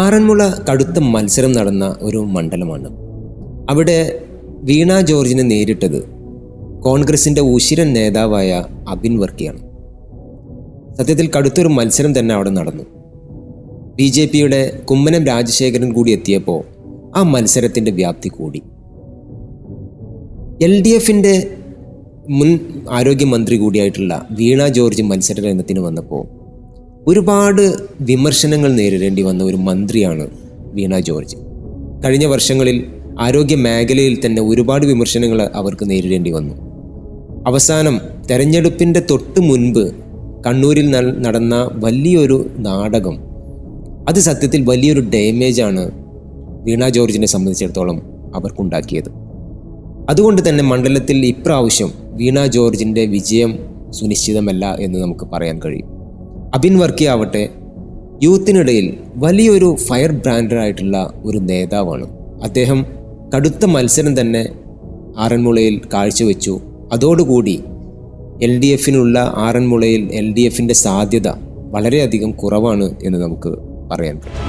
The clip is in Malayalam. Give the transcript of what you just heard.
ആറന്മുള കടുത്ത മത്സരം നടന്ന ഒരു മണ്ഡലമാണ്. അവിടെ വീണ ജോർജിനെ നേരിട്ടത് കോൺഗ്രസിൻ്റെ ഉശിരൻ നേതാവായ അബിൻ വർക്കിയാണ്. സത്യത്തിൽ കടുത്തൊരു മത്സരം തന്നെ അവിടെ നടന്നു. BJPയുടെ കുമ്മനം രാജശേഖരൻ കൂടി എത്തിയപ്പോൾ ആ മത്സരത്തിൻ്റെ വ്യാപ്തി കൂടി. LDFൻ്റെ മുൻ ആരോഗ്യമന്ത്രി കൂടിയായിട്ടുള്ള വീണ ജോർജ് മത്സര രംഗത്തിന് വന്നപ്പോൾ ഒരുപാട് വിമർശനങ്ങൾ നേരിടേണ്ടി വന്ന ഒരു മന്ത്രിയാണ് വീണ ജോർജ്. കഴിഞ്ഞ വർഷങ്ങളിൽ ആരോഗ്യ മേഖലയിൽ തന്നെ ഒരുപാട് വിമർശനങ്ങൾ അവർക്ക് നേരിടേണ്ടി വന്നു. അവസാനം തെരഞ്ഞെടുപ്പിൻ്റെ തൊട്ട് മുൻപ് കണ്ണൂരിൽ നടന്ന വലിയൊരു നാടകം, അത് സത്യത്തിൽ വലിയൊരു ഡാമേജാണ് വീണ ജോർജിനെ സംബന്ധിച്ചിടത്തോളം അവർക്കുണ്ടാക്കിയത്. അതുകൊണ്ട് തന്നെ മണ്ഡലത്തിൽ ഇപ്രാവശ്യം വീണ ജോർജിൻ്റെ വിജയം സുനിശ്ചിതമല്ല എന്ന് നമുക്ക് പറയാൻ കഴിയും. അബിൻ വർക്കി ആവട്ടെ യൂത്തിനിടയിൽ വലിയൊരു ഫയർ ബ്രാൻഡായിട്ടുള്ള ഒരു നേതാവാണ്. അദ്ദേഹം കടുത്ത മത്സരം തന്നെ ആറന്മുളയിൽ കാഴ്ചവെച്ചു. അതോടുകൂടി LDFനുള്ള ആറന്മുളയിൽ LDFൻ്റെ സാധ്യത വളരെയധികം കുറവാണ് എന്ന് നമുക്ക് പറയാൻ കഴിയും.